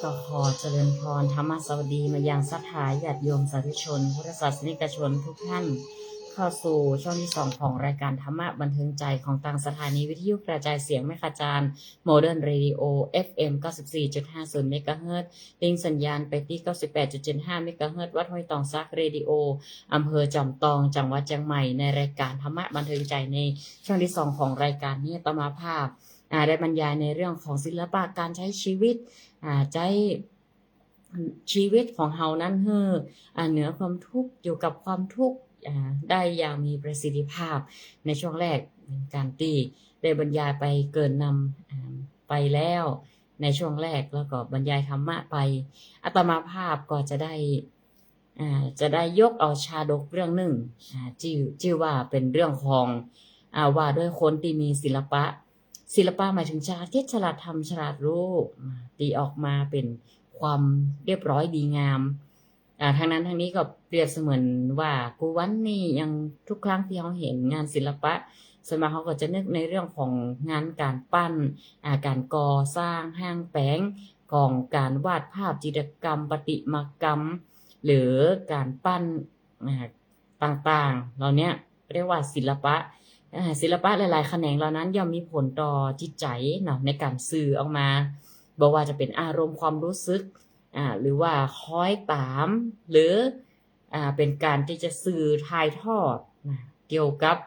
ก็ขอเจริญพรธรรมสวัสดีมายังศรัทธาญาติโยมสาธุชนพุทธศาสนิกชนทุกท่านเข้าสู่ช่วงที่2ของรายการธรรมะบันเทิงใจของทางสถานีวิทยุกระจายเสียงแม่ขจารโมเดิร์นเรดิโอ FM 94.50 เมกะเฮิรตซ์ลิงสัญญาณไปที่ 98.75 เมกะเฮิรตซ์วัดห้วยตองซักเรดิโออำเภอจอมตองจังหวัดเชียงใหม่ในรายการธรรมะบันเทิงใจในช่วงที่2ของรายการนี้ต่อมาภาพได้บรรยายในเรื่องของศิลปะการใช้ชีวิตใจชีวิตของเฮานั้นเหนือความทุกข์อยู่กับความทุกข์ได้อย่างมีประสิทธิภาพในช่วงแรกการตีได้บรรยายไปเกินนำไปแล้วในช่วงแรกแล้วก็บรรยายธรรมะไปอาตมาภาพก็จะได้ยกเอาชาดกเรื่องหนึ่งชื่อว่าเป็นเรื่องของว่าด้วยคนที่มีศิลปะหมายถึงฉลาดคิดฉลาดทำฉลาดรู้ตีออกมาเป็นความเรียบร้อยดีงามทางนั้นทางนี้ก็เปรียบเสมือนว่ากูวันนี่ยังทุกครั้งที่เขาเห็นงานศิลปะส่วนมากเขาก็จะนึกในเรื่องของงานการปั้นการก่อสร้างห้างแปงของการวาดภาพจิตรกรรมประติมากรรมหรือการปั้นต่างๆเหล่านี้เรียกว่าศิลปะหลายๆแขนงเหล่านั้นย่อมมีผลต่อจิตใจเนาะในการสื่อออกมาบอกว่าจะเป็นอารมณ์ความรู้สึกหรือว่าคล้อยตามหรือเป็นการที่จะสื่อถ่ายทอดเกี่ยวกับ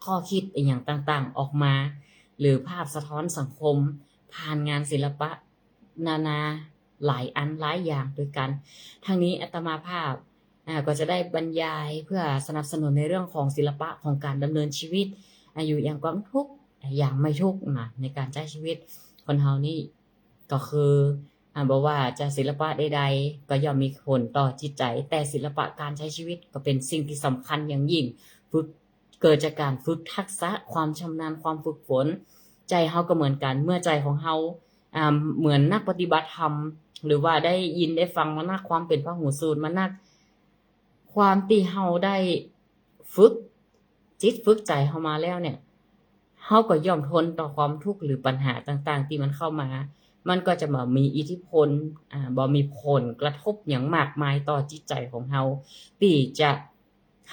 ข้อคิดอย่างต่างๆออกมาหรือภาพสะท้อนสังคมผ่านงานศิลปะนาหลายอันหลายอย่างด้วยกันทั้งนี้อาตมาภาพก็จะได้บรรยายเพื่อสนับสนุนในเรื่องของศิลปะของการดำเนินชีวิตอยู่อย่างความทุกข์อย่างไม่ทุกข์ในการใช้ชีวิตคนเฮานี่ก็คือบอกว่าจะศิลปะใดๆก็ย่อมมีผลต่อจิตใจแต่ศิลปะการใช้ชีวิตก็เป็นสิ่งที่สำคัญอย่างยิ่งเกิดจากการฝึกทักษะความชำนาญความฝึกฝนใจเฮาก็เหมือนกันเมื่อใจของเฮาเหมือนนักปฏิบัติธรรมหรือว่าได้ยินได้ฟังมานักความเป็นพหูสูตรมานักความที่เฮาได้ฝึกจิตฝึกใจเฮามาแล้วเนี่ยเฮาก็ย่อมทนต่อความทุกข์หรือปัญหาต่างๆที่มันเข้ามามันก็จะมามีอิทธิพลบ่มีผลกระทบอย่างมากมายต่อจิตใจของเฮาที่จะ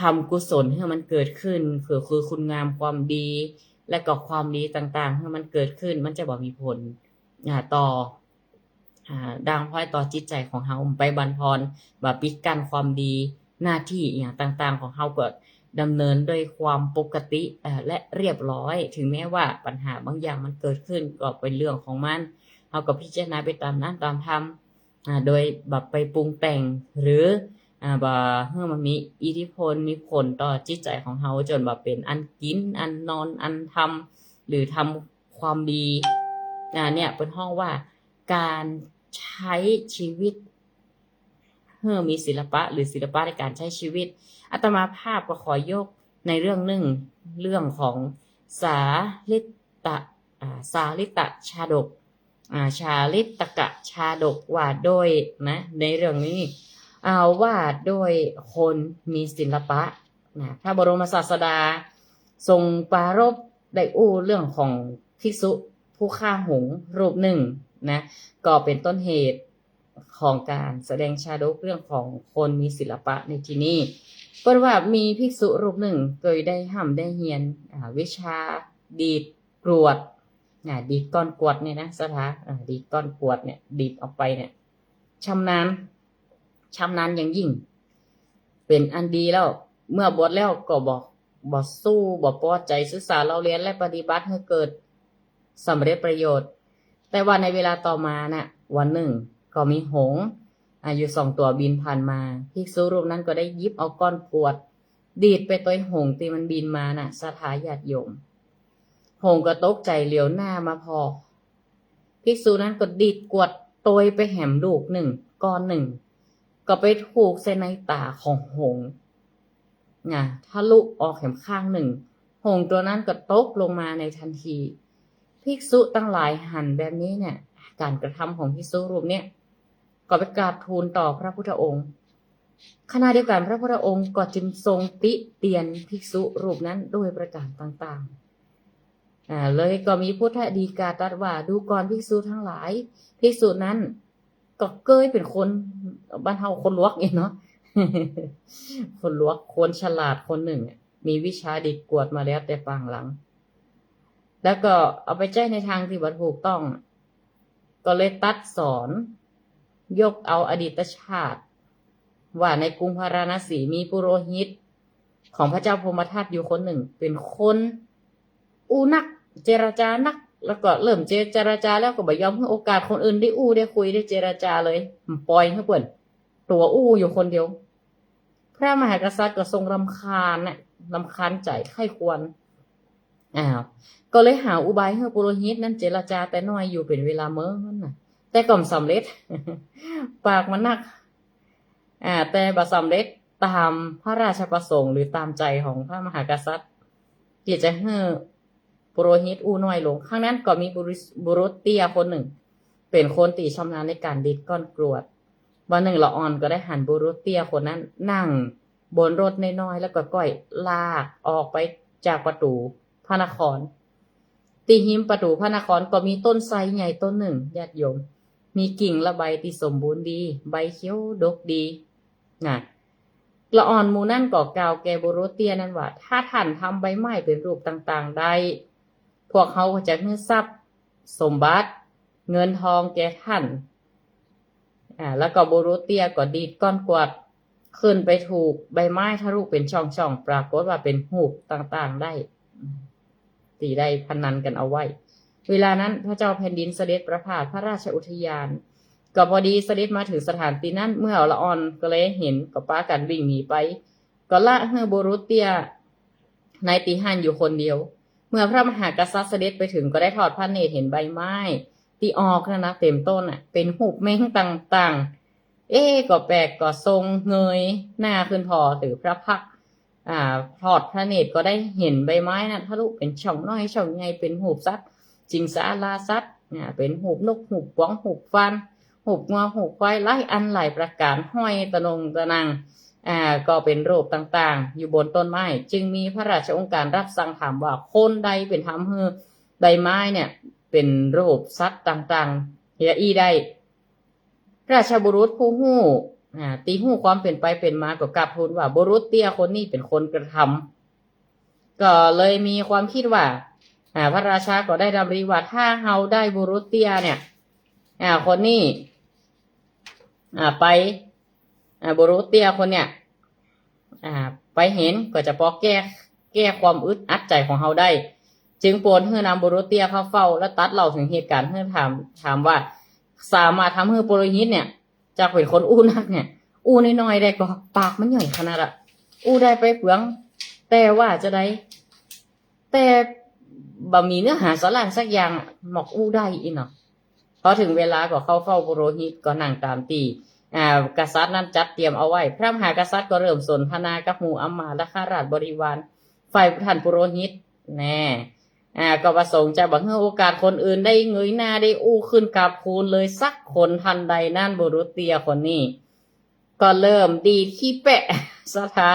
ทำกุศลให้มันเกิดขึ้นคือคุณงามความดีและก็ความดีต่างๆให้มันเกิดขึ้นมันจะบ่มีผลต่อดังพร้อยต่อจิตใจของเฮาไปบั่นทอนบ่ปิดกั้นความดีหน้าที่อย่างต่างๆของเฮาก็ดำเนินด้วยความปกติและเรียบร้อยถึงแม้ว่าปัญหาบางอย่างมันเกิดขึ้นก็เป็นเรื่องของมันเฮาก็พิจารณาไปตามนั้นตามธรรมโดยแบบไปปรุงแต่งหรือบ่ให้มันมีอิทธิพลมีผลต่อจิตใจของเฮาจนแบบเป็นอันกินอันนอนอันทำหรือทำความดีเนี่ยเป็นห้องว่าการใช้ชีวิตมีศิลปะหรือศิลปะในการใช้ชีวิตอาตมาภาพก็ขอยกในเรื่องหนึ่งเรื่องของสาลิตชาดกชาลิตกะชาดกว่าโดยนะในเรื่องนี้ว่าโดยคนมีศิลปะพระบรมศาสดาทรงปรารภได้เรื่องของภิกษุผู้ฆ่าหงส์รูปหนึ่งนะก็เป็นต้นเหตุของการแสดงชาดกเรื่องของคนมีศิลปะในที่นี้เพราะว่ามีภิกษุรูปหนึ่งเคยได้ได้เรียนวิชาดีดกรวดดีดก้อนกรวดเนี่ยนะดีดก้อนกรวดเนี่ยดีดออกไปเนี่ยชำนาญอย่างยิ่งเป็นอันดีแล้วเมื่อบวชแล้วก็บ่สู้บ่พอใจศึกษาเราเรียนและปฏิบัติให้เกิดสำเร็จประโยชน์แต่ว่าในเวลาต่อมาน่ะวันหนึ่งก็มีหงส์อยู่2ตัวบินผ่านมาภิกษุรูปนั้นก็ได้หยิบเอาก้อนกรวดดีดไปต่อยหงส์ที่มันบินมาน่ะศรัทธาญาติโยมหงส์ก็ตกใจเหลียวหน้ามาพอภิกษุนั้นก็ดีดกรวดต่อยไปแหมลูกหนึ่งก้อนหนึ่งก็ไปถูกใส่ในตาของหงส์ทะลุออกแหมข้างหนึ่งหงส์ตัวนั้นก็ตกลงมาในทันทีภิกษุตั้งหลายหันแบบนี้เนี่ยการกระทำของภิกษุรูปเนี่ยก็ไปกราบทูลต่อพระพุทธองค์ขณะเดียวกันพระพุทธองค์ก็จึงทรงติเตียนภิกษุรูปนั้นด้วยประการต่างๆเลยก็มีพุทธดีกาตรัสว่าดูก่อนภิกษุทั้งหลายภิกษุนั้น ก็เกยเป็นคนบ้านเฮาคนลวกเองเนาะ คนลวกคนฉลาดคนหนึ่งมีวิชาดีกวดมาแล้วแต่ปางหลัง แล้วก็เอาไปใช้ในทางที่บ่ถูกต้อง ก็เลยตัดสอนยกเอาอดีตชาติ ว่าในกรุงพาราณสีมีปุโรหิตของพระเจ้าพรหมทัตอยู่คนหนึ่ง เป็นคนอู้นัก เจรจานัก แล้วก็เริ่มเจรจาแล้วก็บ่ยอมให้โอกาสคนอื่นได้อู้ได้คุยได้เจรจาเลยปล่อยให้เพิ่นตัวอู้อยู่คนเดียว พระมหากษัตริย์ก็ทรงรำคาญน่ะรำคาญใจไข้ควรก็เลยหาอุบายให้ปุโรหิตนั้นเจรจาแต่น้อยอยู่เป็นเวลาเมื้อนั่นน่ะแต่ก็บ่สำเร็จ ปากมันนักแต่บ่สำเร็จตามพระราชประสงค์หรือตามใจของพระมหากษัตริย์ที่จะให้ปุโรหิตอู้น้อยลงครั้งนั้นก็มีบุรุษเตี้ยคนหนึ่งเป็นคนที่ชำนาญในการดิดก้อนกรวดวันหนึ่งละอ่อนก็ได้หันบุรุษเตี้ยคนนั้นนั่งบนรถน้อยๆแล้วก็ก้อยลากออกไปจากประตูพระนครตีหิมประตูพระนครก็มีต้นไทรใหญ่ต้นหนึ่งญาติโยมมีกิ่งและใบที่สมบูรณ์ดีใบเขียวดกดีนะละอ่อนหมู่นั่นก็กล่าวแก่บุรุษเตี้ยนั้นว่าถ้าท่านทำใบไม้เป็นรูปต่างๆได้พวกเขาก็จะให้ทรัพย์สมบัติเงินทองแก่ท่านแล้วก็บุรุษเตี้ยก็ดีดก้อนกวาดขึ้นไปถูกใบไม้ทะลุเป็นช่องๆปรากฏว่าเป็นหูบต่างๆได้ตีได้พนันกันเอาไว้เวลานั้นพระเจ้าแผ่นดินเสด็จประพาสพระราชอุทยานก็พอดีเสด็จมาถึงสถานที่นั้นเมื่อละอ่อนก็เลยเห็นก็ป้ากันวิ่งหนีไปก็ละให้บุรุษเตี้ยในตีหันอยู่คนเดียวเมื่อพระมหากษัตริย์เสด็จไปถึงก็ได้ทอดพระเนตรเห็นใบไม้ที่ออกนะเต็มต้นเป็นหูบเม้งต่างๆก็แปลกก็ทรงเงยหน้าขึ้นพอถือพระพักทอดพระเนตรก็ได้เห็นใบไม้นะทะลุเป็นช่องน้อยช่องใหญ่เป็นหูบสัตว์จิงสาลาสัตว์เป็นหูบนกหูบกวางหูบฟันหูบงอหูบควายหลายอันหลายประการห้อยตะนงตะนังก็เป็นรูปต่างๆอยู่บนต้นไม้จึงมีพระราชองค์การรับสั่งถามว่าคนใดเป็นทำให้ใบไม้เนี่ยเป็นรูปสัตว์ต่างๆเฮียอีได้ราชบุรุษผู้หู้ตีหู้ความเป็นไปเป็นมาก็กลับทูลว่าบุรุษเตี้ยคนนี้เป็นคนกระทำก็เลยมีความคิดว่าพระราชาก็ได้ดำริว่าถ้าเฮาได้บุรุษเตี้ยเนี่ยคนนี้ไปบุรุษเตี้ยคนเนี่ยไปเห็นก็จะพอแก้ความอึดอัดใจของเฮาได้จึงโปรดให้นำบุรุษเตี้ยเข้าเฝ้าและตัดเล่าถึงเหตุการณ์ให้ถามว่าสามารถทำให้ปุโรหิตเนี่ยจากเป็นคนอู้นักเนี่ยอู้น้อยๆได้ก็ปากมันใหญ่ขนาดอู้ได้ไปเปลืองแต่ว่าจะได้แต่บ่มีเนื้อหาสาระสักอย่างหมอกอู้ได้อีเนาะพอถึงเวลาก็เข้าเฝ้าปุโรหิตก็นั่งตามตีกษัตริย์นั้นจัดเตรียมเอาไว้พระมหากษัตริย์ก็เริ่มสนทนากับหมู่อำมาตย์และข้าราชบริวารฝ่ายท่านปุโรหิตแน่ก็ประสงค์จะบอกให้โอกาสคนอื่นได้เงยหน้าได้อู้ขึ้นกับคูณเลยสักคนทันใดนั่นบุรุษเตียคนนี้ก็เริ่มดีขี้แปะสถา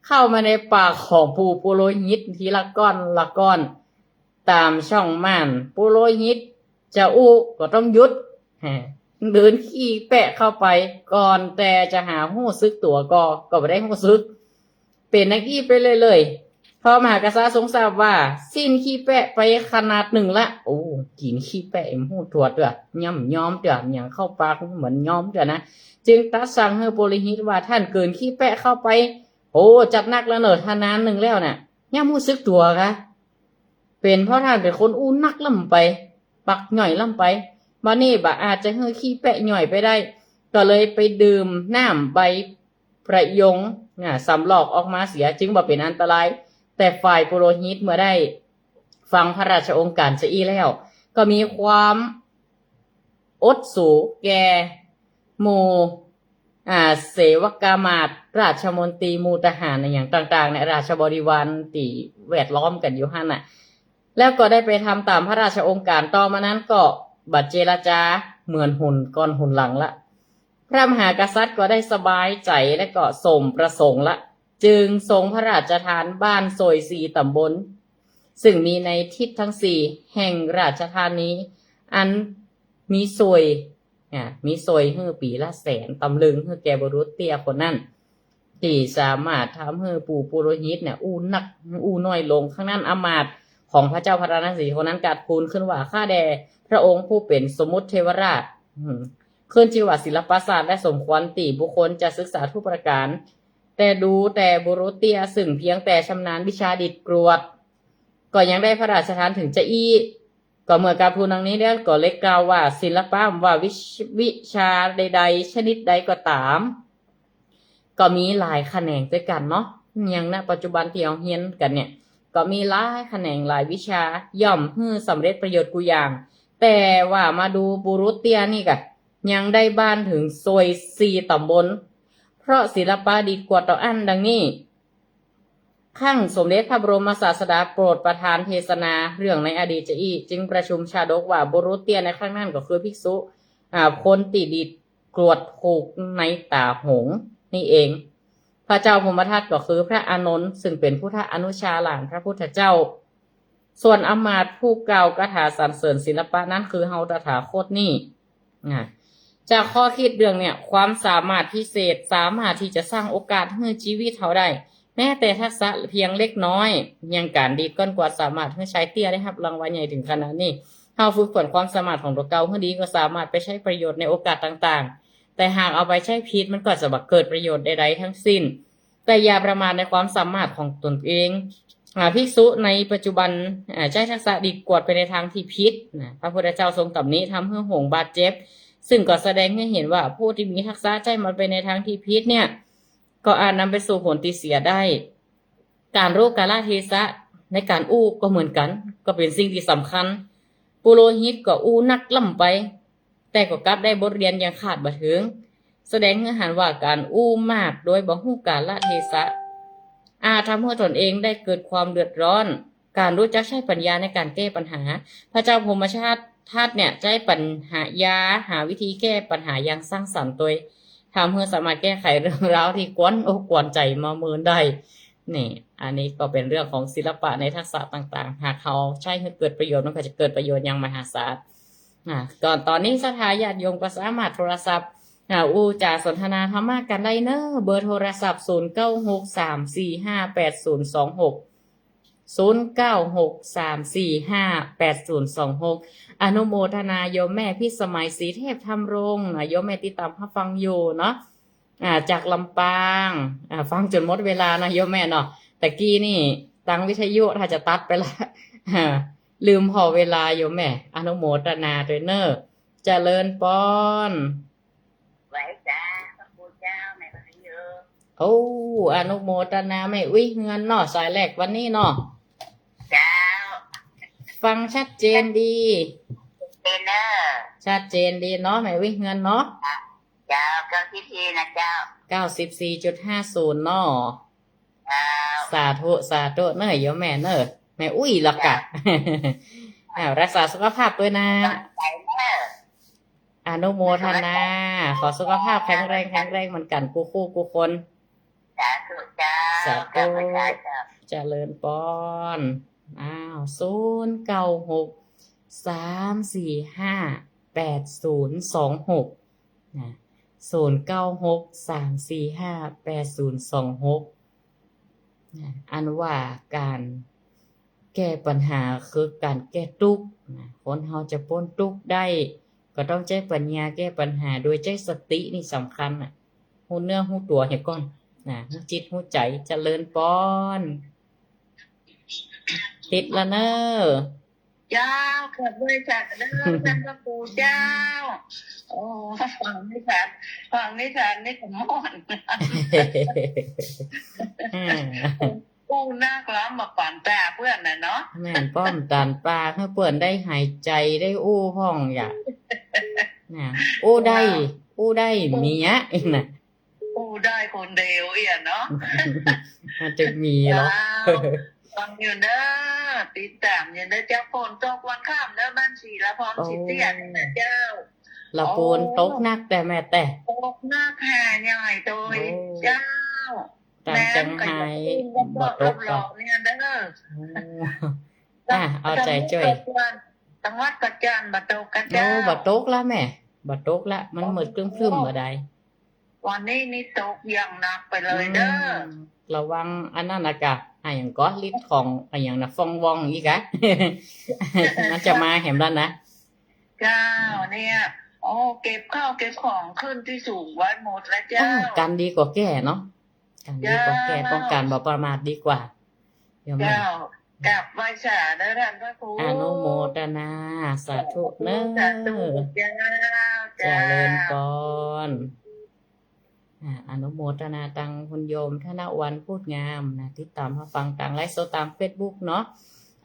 เข้ามาในปากของผู้ปุโรหิตทีละก้อนละก้อนตามช่องม่านปุโรหิตจะอู้ก็ต้องหยุดเดินขี้แปะเข้าไปก่อนแต่จะหาหู้ซึกตัวก็ไม่ได้หู้ซึกเป็นนักขี้ไปเลยพอมหากษัตริย์ทรงทราบว่าสิ้นขี้แปะไปขนาดหนึ่งละโอ้กินขี้แปะหู้ตรวจด้วยย่ำย้อมด้วยอย่างเข้าปากเหมือนย้อมด้วยนะจึงตัดสั่งให้ปุโรหิตว่าท่านเกินขี้แปะเข้าไปโอ้จัดนักแล้วเนอะทานานหนึ่งแล้วน่ะย่ำหู้ซึกตัวคะเป็นเพราะท่านเป็นคนอู้นักล่ำไปปักหน่อยล่ำไปมานี่บ่อาจจะให้ขี้แปะหน่อยไปได้ก็เลยไปดื่มน้ำใบประยงสำลอกออกมาเสียจึงบ่เป็นอันตรายแต่ฝ่ายปุโรหิตเมื่อได้ฟังพระราชองค์การเสียแล้วก็มีความอดสูแก่หมู่เสวกามาตย์ราชมนตรีหมู่ทหารอย่างต่างๆในราชบริวารที่แวดล้อมกันอยู่หั่นน่ะแล้วก็ได้ไปทำตามพระราชองค์การต่อมานั้นก็บัดเจรจาเหมือนหุ่นก้อนหุ่นหลังละพระมหากษัตริย์ก็ได้สบายใจและก็สมประสงค์ละจึงทรงพระราชทานบ้านโสย4 ตำบลซึ่งมีในทิศทั้ง4แห่งราชธานีอันมีโสย มีซอยฮื้อปีละแสนตำลึงฮื้อแกบุรุษเตี้ยคนนั้นที่สามารถทำให้ปู่ปุโรหิตเนี่ยอู้นักอู้น้อยลงข้างนั้นอำมาตย์ของพระเจ้าพระนศีคนนั้นกาดคูณขึ้นว่าข้าแด่พระองค์ผู้เป็นสมมุติเทวราชขึ้นชื่อว่าศิลปศาสตร์และสมควรติบุคคลจะศึกษาทุกประการแต่บุรุษเตี้ยซึ่งเพียงแต่ชำนาญวิชาดิดกรวดก็ยังได้พระราชทานถึงจะอี้ก็เมื่อการพูดดังนี้แล้วก็เล็กกล่าวว่าศิลปะว่าวิชาใดๆชนิดใดก็ตามก็มีหลายแขนงด้วยกันเนาะอย่างณปัจจุบันที่เราเรียนกันเนี่ยก็มีหลายแขนงหลายวิชาย่อมให้สำเร็จประโยชน์กูอย่างแต่ว่ามาดูบุรุษเตี้ยนี่ก็ยังได้บ้านถึงซอย4ตำบลเพราะศิลปะดีกว่าต่ออันดังนี้ข้างสมเด็จพระบรมศาสดาโปรดประทานเทศนาเรื่องในอดีตจะอีจึงประชุมชาดกว่าบุรุษเตี้ยในครั้งนั้นก็คือภิกษุคนติดีกรวดผูกในตาหงนี่เองพระเจ้าพมทัตก็คือพระอานนท์ซึ่งเป็นพุทธอนุชาหลานพระพุทธเจ้าส่วนอมาตย์ผู้กล่าวคาถาสรรเสริญศิลปะนั้นคือเฮาตถาคตนี่จากข้อคิดเรื่องเนี่ยความสามารถพิเศษสามารถที่จะสร้างโอกาสให้ชีวิตเขาได้แม้แต่ทักษะเพียงเล็กน้อยยังการดีก้อนกว่าสามารถให้ใช้เตี้ยได้รับรางวัลใหญ่ถึงขนาดนี้เฮาฝึกฝนความสามารถของตัวเก่าให้ดีก็สามารถไปใช้ประโยชน์ในโอกาสต่างๆแต่หากเอาไปใช้ผิดมันก็จะเกิดประโยชน์ใดๆทั้งสิ้นแต่อย่าประมาทในความสามารถของตนเองภิกษุในปัจจุบันใช้ทักษะดีกวดไปในทางที่ผิดพระพุทธเจ้าทรงตำหนิทำให้หงส์บาดเจ็บซึ่งก็แสดงให้เห็นว่าผู้ที่มีทักษะใช้มันไปในทางที่ผิดเนี่ยก็อาจนำไปสู่ผลที่เสียได้การรู้กาลเทศะในการอู้ก็เหมือนกันก็เป็นสิ่งที่สำคัญปุโรหิตก็อู้นักล่ำไปแต่ก็กลับได้บทเรียนอย่างขาดบ่ถึงแสดงให้เห็นว่าการอู้มากโดยบ่ฮู้กาลเทศะอาจทำให้ตนเองได้เกิดความเดือดร้อนการรู้จักใช้ปัญญาในการแก้ปัญหาพระเจ้าพรหมชาติทัดเนี่ยใช้ปัญหาวิธีแก้ปัญหาอย่างสร้างสรรค์โดยทำให้สามารถแก้ไขเรื่องราวที่กวนอกกวนใจมาเมินได้นี่อันนี้ก็เป็นเรื่องของศิลปะในทักษะต่างๆหากเขาใช้ให้เกิดประโยชน์มันก็จะเกิดประโยชน์อย่างมหาศาลก่อนตอนนี้สถาญาติโยมก็สามารถโทรศัพท์จะสนทนาธรรมะกันได้เนอะเบอร์โทรศัพท์0963458026อนุโมทนาโยมแม่พี่สมัยศรีเทพธรรมรงค์โยมแม่ติดตามฟังอยู่เนาะจากลำปางฟังจนหมดเวลานะโยมแม่เนาะแต่กี้นี่ตั้งวิทยุถ้าจะตัดไปละลืมพอเวลาโยมแม่อนุโมทนาด้วยเนอะเจริญปอนไว้จ้าพระคุณเจ้าแม่พระเยอะโอ้อนุโมทนาแม่อุ้ยเงินเนาะสายแรกวันนี้เนาะเจ้าฟังชัดเจนดีเป็นเนอะชัดเจนดีเนาะแม่อุ้ยเงินเนาะเจ้าเก้าสิบทีนะเจ้า94.50เนาะสาธุสาธุเนอะโยมแม่เนอะแม่อุ้ยละกะรักษาสุขภาพด้วยนะอนุโมทนาขอสุขภาพแข็งแรงเหมือนกันกูคู่กูคนสาธุเจ้าสาธุเจริญปอน096-345-8026นะ096-345-8026อันว่าการแก้ปัญหาคือการแก้ทุกข์คนเราจะพ้นทุกข์ได้ก็ต้องใช้ปัญญาแก้ปัญหาโดยใช้สตินี่สำคัญหูเนื้อหูตัวให้ก่อนหูจิตหูใจเจริญปอนติดละเนอเจ้าเกิดด้วยจัดเด้อท่านพระครูเจ้าโอ้ฟังนิทานนี่ผมม่อนกูน่ากล้ำมาปั่นตาเพื่อนเนาะแม่นป้อมตานปลาให้เพื่อนได้หายใจได้อู้ห้องอย่าอู้ได้เมียอีกนะอู้ได้คนเดียวเอียเนาะมันจะมีหรอฟังอยู่เนอะติดตามอยู่เนอะเจ้าฝนตกวันข้ามเนอะบ้านสีละพร้อมสีเตี้ยนะเจ้าละปูนตกนักแต่แม่แต่ตกนักแห่ใหญ่โดยเจ้าตามจังไห้บ่ตกหลอกเนี่ยเด้อเอาใจช่วยจังหวัดกระจันบ่ตกกระเจ้าบ่ตกแล้วแม่ บ่ตกละมันมืดครึ้มๆบ่ได้ วันนี้นี่ตกอย่างหนักไปเลยเด้อ ระวังอันนั้นน่ะกะอะหยังก็ฤทธิ์ของอะหยังน่ะฟองวองอีกอะ มันจะมาแหมแล้วนะ เจ้าเนี่ยโอ้เก็บข้าวเก็บของขึ้นที่สูงไว้หมดแล้ว อ้า เจ้า วกันดีกว่าแก้เนาะกันดีกว่าแก้ เจ้า ป้องกันบ่ประมาทดีกว่าโยมแม่ เจ้ากลับไหว้สาเด้อท่านพระครู อนุโมทนาสาธุเน้ สาธุ อ เจ้า เจริญพรอนุโมทนาตังคุณโยมธนวันพูดงามนะติดตามมาฟังตังไลฟ์สดตาม Facebook เนาะ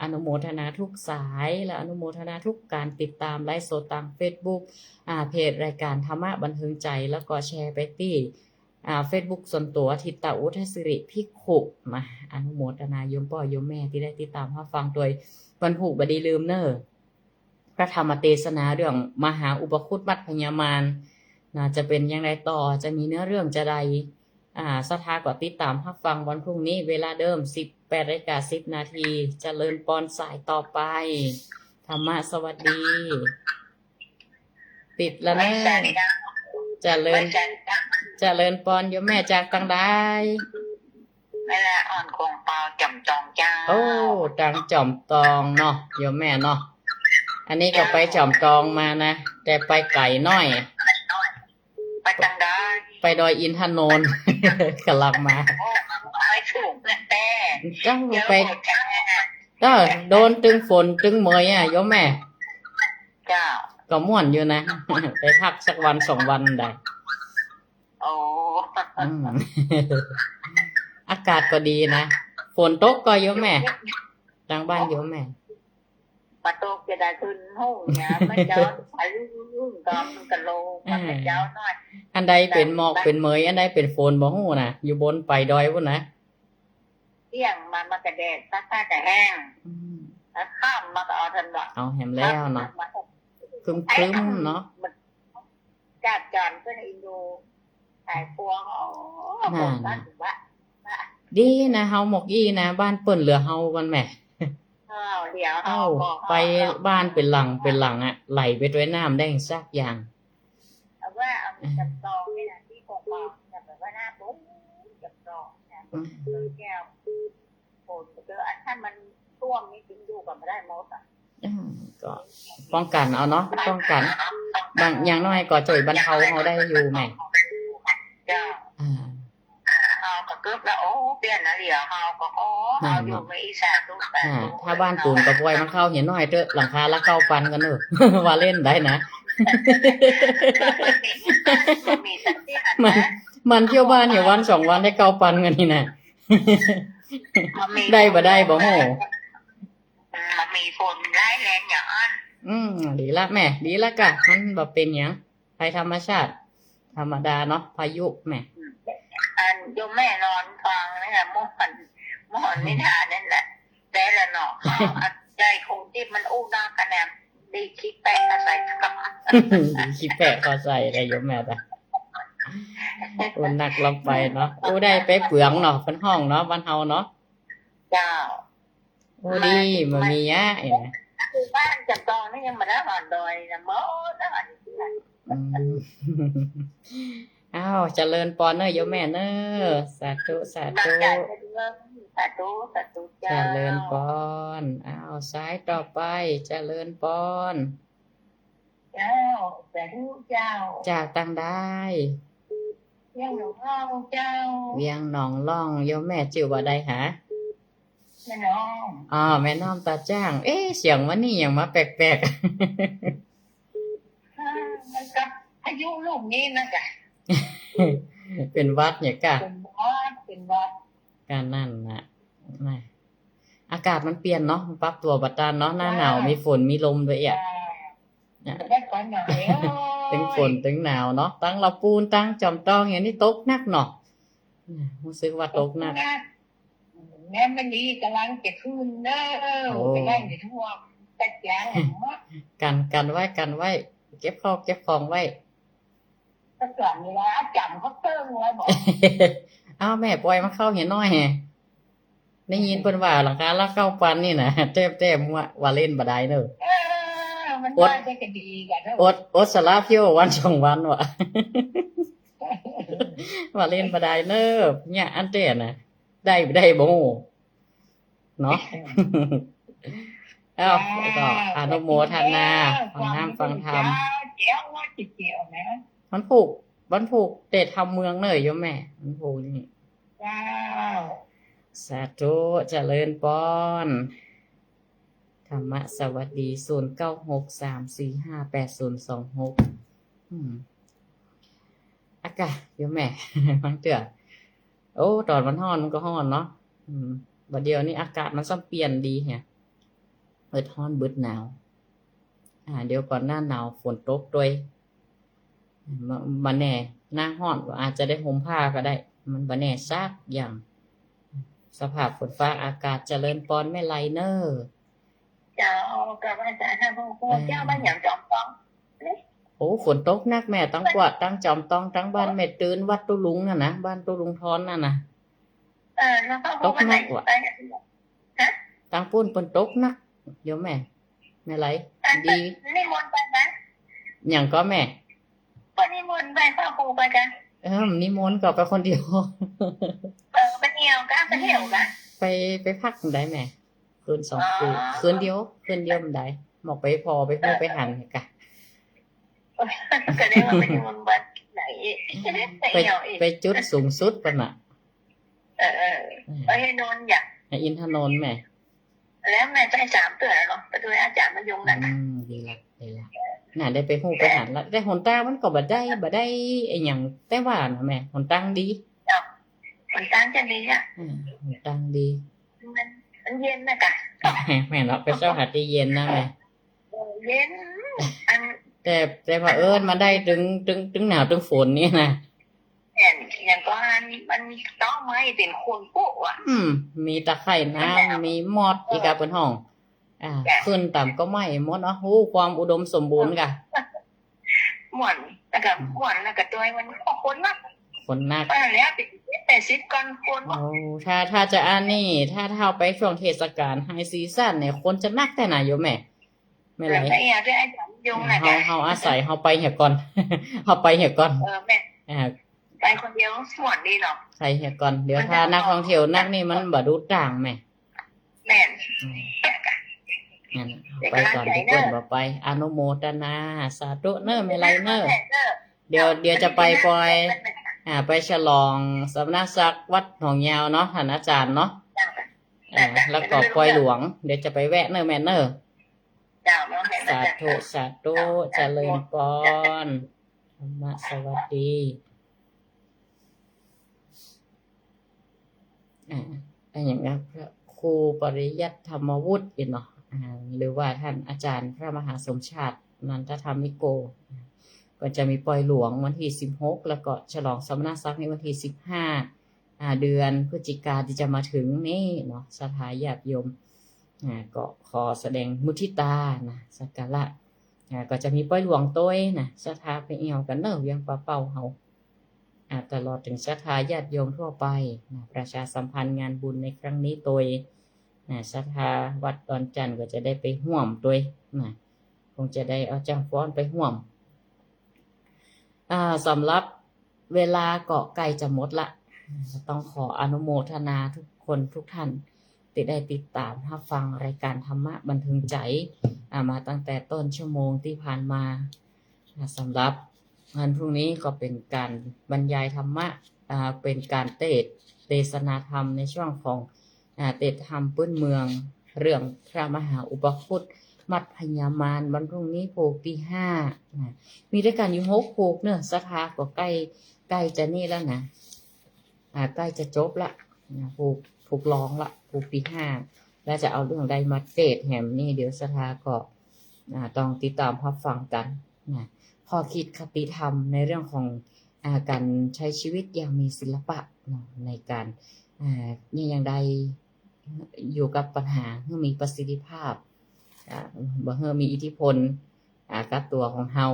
อนุโมทนาทุกสายและอนุโมทนาทุกการติดตามไลฟ์สดตาม Facebook เพจรายการธรรมะบันเทิงใจแล้วก็แชร์ไปที่Facebook ส่วนตัวทิตตอุทัยสิริภิกขุมาอนุโมทนาโยมพ่อโยมแม่ที่ได้ติดตามมาฟังโดยวันผูกบดีลืมเนอพระธรรมเทศนาเรื่องมหาอุปคุตมัดพญามารจะเป็นอย่างไรต่อจะมีเนื้อเรื่องจะใดศรัทธาก็ติดตามรับฟังวันพรุ่งนี้เวลาเดิม 18:10 นาทีเจริญปอนสายต่อไปธรรมะสวัสดี ปิดแล้ว ไหว้ นะ สาเจ้า เจริญ เจริญปอนโยมแม่จากตังได้ เวลาอ่อนคงเปล่าจำจองเจ้า โอ้ตังจอมตองเนาะโยมแม่เนาะอันนี้ก็ไปจอมตองมานะแต่ไปไก่น้อย ไปจังได้ ไปดอยอินทนนท์ กลับมา โอ้ไม่ถูกนะแต่ ก็ เดี๋ยว ไป หมดกันแน่ ก็โดนตึงฝนตึงเมยโยมแม่ เจ้า ก็ม่วนอยู่นะ ไปพักสักวัน2 วันได้ โอ้ อืม อากาศก็ดีนะฝนตกก็โยมแม่ทางบ้านโยมแม่ ปะโตกจะได้ขึ้นหูเนี่ยไม่เจ้าไปรุ่งตอมกะโลมันเป็นเจ้าน้อย อันใดเป็นหมอกเป็นเมยอันใดเป็นฝนบ่ฮู้นะอยู่บนไปดอยพุ่นนะ เที่ยงมันกระแดดซักผ้าจะแห้ง อืม แล้วข้ามมาก็เอาทันดอก เอาแหมแล้วเนาะครึ้มๆเนาะ จัดจอนขึ้นอินโดถ่ายพวงอ๋อผมก็ถือว่า ดีนะเฮาหมกอี้นะบ้านเปิ้นเหลือเฮากันแหม เดี๋ยว เอ้าไปบ้านเป็นหลังอ่ะไหลไปด้วยน้ำได้สักอย่าง เอาว่าเอามีจับตองนี่นะที่กองกองแบบว่าหน้าปุ๊บจับตองนะเลยแก้วโผล่เจออันถ้ามันท่วมนี่จริงอยู่กับไม่ได้หมดอ่ะ อืมก็ป้องกันเอาเนาะป้องกันบางอย่างน้อยก็ช่วยบรรเทาเฮาได้อยู่แหม จ้า อ่า เอาก็เกือบแล้วโอ้เปลี่ยนนะเดี๋ยวเอาก็อ๋อเอาอยู่ไม่อีสานทุกแบบ ถ้าบ้านปูนก็ปล่อยมันเข้าเห็นน้อยเด้อหลังคาละ9 ปันกันเด้อ ว่าเล่นได้นะ มีสักที่อัน มัน นะ มันเที่ยวบ้านอยู่วัน2 วันได้9 ปันกันนี่นะ ได้บ่ได้บ่โห มันมีฝนร้ายแรงอย่างนั้น ดีละแม่ดีละกะมันบ่เป็นหยังภัยธรรมชาติ ธรรมดาเนาะพายุแม่ อันโยมแม่นอนฟังนี่แหละมอนนิทานนั่นแหละแต่ละเนาะใจคงที่มันอู้นากันแนมดีคิดแป้งใส่กับ ขี้แปะเขาใส่ได้โยมแม่จ้ะคนนักลำไปเนาะโอ้ได้ไปเปลืองเนาะเพิ่นห้องเนาะบ้านเฮาเนาะ เจ้า โอ้ดีมันมียะไอ้นะ คือบ้านจำตองนี่ยังมาได้หอนดอยนะมอได้หอนที่ไหน อืม อ้าวเจริญปอนเนอะโยมแม่เนอะสาธุสา บาง ธุ ใจเป็นเรื่องสาธุ เจ เจ้า ริญปอนอ้าวสายต่อไปเจริญปอน เจ้าสาธุเจ้า จากตังได้ เที่ยงหลวงพ่อเจ้า เวียงหนองล่องโยมแม่จื่อว่าใดหา แม่น้อง แม่น้อมตาจ้าง เอ๊ะเสียงวันนี้ยังมาแปลก มันก็อายุลูกนี้นะจ๊ะ ๆ เป็นวัดเนี่ยกะ เป็นวัด การนั่นนะนะอากาศมันเปลี่ยนเนาะมันปรับตัวบัดตานเนาะหน้าหนาวมีฝนมีลมด้วยอ่ะ ได้ก่อนหน่อย ตึงฝนตึงหนาวเนาะตั้งเราปูนตั้งจอมตองอย่างนี้ตกหนักเนาะรู้สึกว่าตกหนัก แม่มันนี้กำลังจะขึ้นเด้อไปได้ในทั่วแต่แจ้งมาก กันไว้เก็บข้าวเก็บของไว้ ถ้าเกิดมีแล้วจำเขาเติ้งไว้บอก อ้าวแม่ปล่อยมันเข้าเห็นน้อยแฮะได้ยินเพิ่นว่าหลังคาละ9 ปันนี่นะแต้มว่าเล่นบ่ได้เด้อ มันได้ได้ก็ดีกันแล้ว อดสลาเพียววันสองวันวะ ว่าเล่นบ่ได้เนิบเนี่ยอันเต้น่ะได้บ่ฮู้เนาะ เอ้าก็อนุโมทนาฟังน้ำฟังธรรม เจ้าว่าจิเจียวนะ มันผูกเตะทำเมืองเนยโยมแม่มันผูกนี่ ว้าว สาธุเจริญปอนธรรมะสวัสดี0963458026อากาศโยมแม่ ฟังเตือโอ้ตอนมันร้อนมันก็ร้อนเนาะบัดเดียวนี้อากาศมันซ้ำเปลี่ยนดีเนี่ยเบิดร้อนเบิดหนาวเดี๋ยวก่อนหน้าหนาวฝนตกด้วยมันแน่หน้าร้อนก็อาจจะได้ห่มผ้าก็ได้ มันบ่แน่ซักอย่างสภาพฝนฟ้าอากาศเจริญปอนไม่ไรเนอร์ เจ้ากับอาจารย์ท่านพวกเจ้าบ้านอย่างจอมต้อง โอ้ฝนตกหนักแม่ตั้งกวาดตั้งจอมต้องตั้งบ้านแม่ตื่นวัดตุลุงน่ะนะบ้านตุลุงทอนน่ะนะ แล้วก็พวกมันไหนไป ตั้งปุ้นฝนตกหนักเดี๋ยวแม่ไม่ไรดี นิมนต์ไปนะ อย่างก็แม่ ก็นิมนต์ไปพ่อครูไปกัน นิมนต์ก็ไปคนเดียว ไปเที่ยวกันไปเที่ยวกัน ไปพักได้แม่คืนคืนเดียวมันได้หมอกไปพอไปพูดไปหันกะ ก็ได้ว่าไปนิมนต์บัดไหนไปจุดสูงสุดปะน่ะ ไปให้นนท์อย่าง อินทนนท์แม่ แล้วแม่ไป3 เดือนแล้วเนาะไปดูอาจารย์มายงนั่น ดีละน่ะได้ไปฮู้ไปหันละได้หนตางมันก็บ่ได้ไอ้หยังแต่ว่าน่ะแม่หนตางดี คนตั้งจะดีอ่ะ หนตางดี มันเย็นนะกะ แม่เนาะไปเช้าหาที่เย็นนะแม่ เย็นอัน แต่ว่ามันได้ถึงหนาวถึงฝนนี่นะ อย่างก็มันต้องไม้เป็นคนปุ๊อ่ะ มีตะไคร่น้ำมีมอดอีกอะเปิ้นห้องขึ้นต่ำก็ไม่มดความอุดมสมบูรณ์กะ ม่วนแล้วก็ม่วนแล้วก็ตัวมันคนนัก คนนัก ไปแล้ว80ก่อนคนบ่ ถ้าจะนี่ถ้าเอาไปช่วงเทศกาลไฮซีซั่นเนี่ยคนจะนักแต่ไหนอยู่แม่ไม่ไร แต่อยากได้อาจารย์ยงน่ะจ้ะ เฮาอาศัยเฮาไปเหี่ยก่อน เฮาไปเหี่ยก่อน แม่ไปคนเดียวม่วนดีเนาะ ใส่เหี่ยก่อนเดี๋ยวถ้านักท่องเที่ยวนักนี่มันบ่ดูต่างแม่ แม่น งั้นไปก่อนทุกคนบ่ไปอนุโมทนาสาธุเนอไม่ไรเนอเดี๋ยวจะไปปอยไปฉลองสำนักศักดิ์วัดหนองยาวเนาะท่านอาจารย์เนาะแล้วก็ปอยหลวงเดี๋ยวจะไปแวะเนอแม่เนอสาธุเจริญพรธรรมะสวัสดีอย่างนี้ครูปริยัติธรรมวุฒิเนาะหรือว่าท่านอาจารย์พระมหาสมชาตินันทธรรมิโกก็จะมีปล่อยหลวงวันที่16แล้วก็ฉลองสมณศักดิ์ในวันที่15เดือนพฤศจิกายนที่จะมาถึงนี่เนาะสถาญาติโยมก็ขอแสดงมุทิตานะสักการะก็จะมีปล่อยหลวงต้วยนะศรัทธาไปเอวกันเนอะยังปะเป่าเฮาตลอดถึงศรัทธาญาติโยมทั่วไปนะประชาสัมพันธ์งานบุญในครั้งนี้ตัวศรัทธาวัดดอนจันทร์ก็จะได้ไปห่วมตัวนะคงจะได้เอาจังฟ้อนไปห่วมสำหรับเวลาเกาะไก่จะหมดละต้องขออนุโมทนาทุกคนทุกท่านที่ได้ติดตามรับฟังรายการธรรมะบันเทิงใจมาตั้งแต่ต้นชั่วโมงที่ผ่านมาสำหรับวันพรุ่งนี้ก็เป็นการบรรยายธรรมะเป็นการเทศนาธรรมในช่วงของเทศธรรมพื้นเมืองเรื่องพระมหาอุปคุตมัดพญามารวันพรุ่งนี้โภคที่5มีด้วยกันอยู่6โภคเนอะศรัทธาก็ใกล้จะนี่แล้วนะใกล้จะจบละผูกร้องละผูกที่5แล้วจะเอาเรื่องใดมาเทศแหมนี่เดี๋ยวศรัทธาก็ต้องติดตามรับฟังกันนะข้อคิดคติธรรมในเรื่องของการใช้ชีวิตอย่างมีศิลปะในการนี่อย่างใดอยู่กับปัญหาเพื่อมีประสิทธิภาพบ่เพื่อมีอิทธิพลกับตัวของเฮา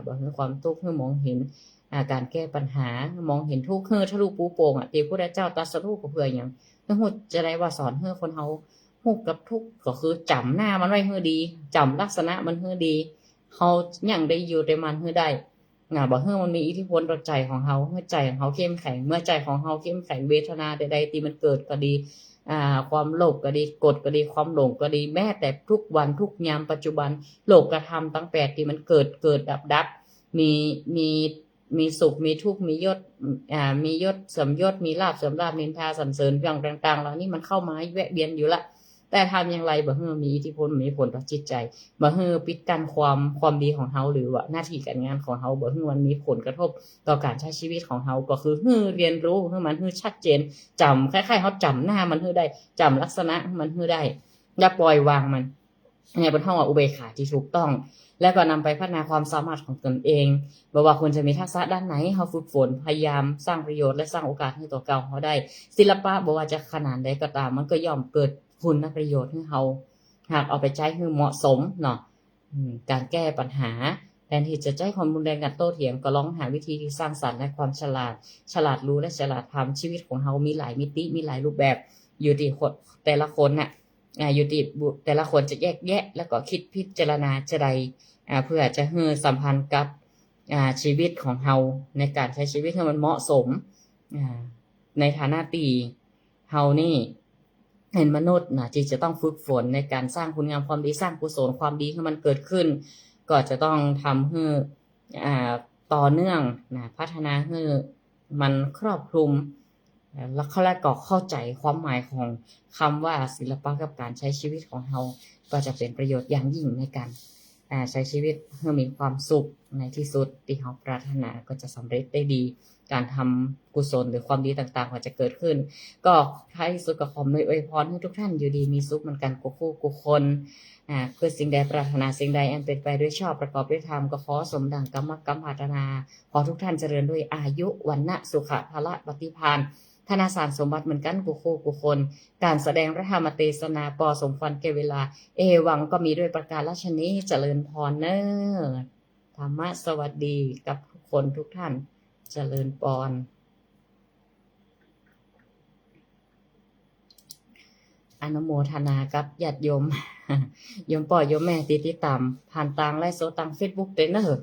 บ่เพื่อความทุกข์เพื่อมองเห็นการแก้ปัญหามองเห็นทุกข์เพื่อทะลุปูโป่งที่พระพุทธเจ้าตรัสรู้ก็เพื่ออย่างเพื่อจะได้ว่าสอนเพื่อคนเฮา ฮู้กับทุกข์ก็คือจำหน้ามันไว้ให้ดีจำลักษณะมันให้ดีเฮายังได้อยู่ได้มันให้ได้บ่ให้มันมีอิทธิพลต่อใจของเฮาให้ใจของเฮาเข้มแข็งเมื่อใจของเฮาเข้มแข็งเวทนาใดๆที่มันเกิดก็ดีความโลภก็ดีกฎก็ดีความหลงก็ดีแม้แต่ทุกวันทุกยามปัจจุบันโลกธรรมทั้ง8ที่มันเกิดดับมีสุขมีทุกข์มียศมียศเสริมยศมีลาภเสริมลาภนินทาสรรเสริญอย่างต่างๆเหล่านี้มันเข้ามาแวะเวียนอยู่ละแต่ทำอย่างไรบ่ให้มีอิทธิพลมีผลต่อจิตใจบ่ให้ปิดกั้นความดีของเฮาหรือว่าหน้าที่การงานของเฮาบ่ให้มันมีผลกระทบต่อการใช้ชีวิตของเฮาก็คือให้เรียนรู้ให้มันให้ชัดเจนจำคล้ายๆเฮาจำหน้ามันให้ได้จำลักษณะมันให้ได้อย่าปล่อยวางมันเนี่ยเป็นห้องอุเบกขาที่ถูกต้องแล้วก็นำไปพัฒนาความสามารถของตนเองบ่ว่าคุณจะมีทักษะด้านไหนเฮาฝึกฝนพยายามสร้างประโยชน์และสร้างโอกาสให้ตัวเก่าเฮาได้ศิลปะบ่ว่าจะขนาดใดก็ตามมันก็ย่อมเกิดคุณประโยชน์ให้เฮาหากเอาไปใช้ให้เหมาะสมเนาะการแก้ปัญหาแทนที่จะใช้ความรุนแรงกันโต้เถียงก็ลองหาวิธีที่สร้างสรรค์และความฉลาดรู้และฉลาดทำชีวิตของเฮามีหลายมิติมีหลายรูปแบบอยู่ที่แต่ละคนน่ะอยู่ที่แต่ละคนจะแยกแยะแล้วก็คิดพิจารณาจะใดเพื่อจะให้สัมพันธ์กับชีวิตของเฮาในการใช้ชีวิตให้มันเหมาะสมในฐานะที่เฮานี่เป็นมนุษย์ที่จะต้องฝึกฝนในการสร้างคุณงามความดีสร้างกุศลความดีให้มันเกิดขึ้นก็จะต้องทำให้ต่อเนื่องพัฒนาให้มันครอบคลุมแล้วก็เข้าใจความหมายของคำว่าศิลปะกับการใช้ชีวิตของเฮาก็จะเป็นประโยชน์อย่างยิ่งในการใช้ชีวิตให้มีความสุขในที่สุดที่เฮาปรารถนาก็จะสำเร็จได้ดีการทำกุศลหรือความดีต่างๆก็จะเกิดขึ้นก็ท้ายสุดก็ขออวยพรให้ทุกท่านอยู่ดีมีสุขเหมือนกันกูคู่กูคนเพื่อสิ่งใดปรารถนาสิ่งใดอันเป็นไปด้วยชอบประกอบด้วยธรรมก็ขอสมดังกรรมปรารถนาขอทุกท่านเจริญด้วยอายุวันนะสุขะพละปฏิภาณธนาสารสมบัติเหมือนกันกูคู่กูคนการแสดงพระธรรมเทศนาปอสมควรแก่เวลาเอวังก็มีด้วยประการราชนี้เจริญพรเนอธรรมะสวัสดีกับทุกคนทุกท่านเจริญพรอนุโมทนากับญาติโยมโยมป่อโยมแม่ติดตามผ่านทางไลฟ์สดทาง Facebook เด้อเนอะ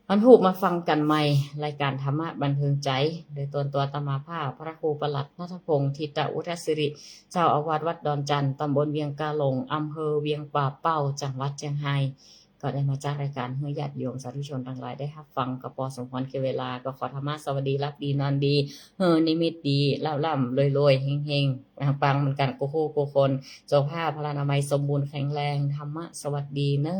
วันพุธมาฟังกันใหม่รายการธรรมะบันเทิงใจโดยตัวอาตมาภาพพระครูประหลัดณัฐพงศ์ทิตอุทัศิริเจ้าอาวาสวัดดอนจันทร์ตำบลเวียงกาหลงอำเภอเวียงป่าเป้าจังหวัดเชียงรายก็ได้มาจากรายการให้ญาติโยมสาธุชนทั้งหลายได้รับฟังกับปอสมควรแก่เวลาก็ขอธรรมะสวัสดีรับดีนอนดีนิมิตดีล่ำรวยๆเฮงๆปังเหมือนกันกูคนเจ้าภาพพลานามัยสมบูรณ์แข็งแรงธรรมะสวัสดีเนอ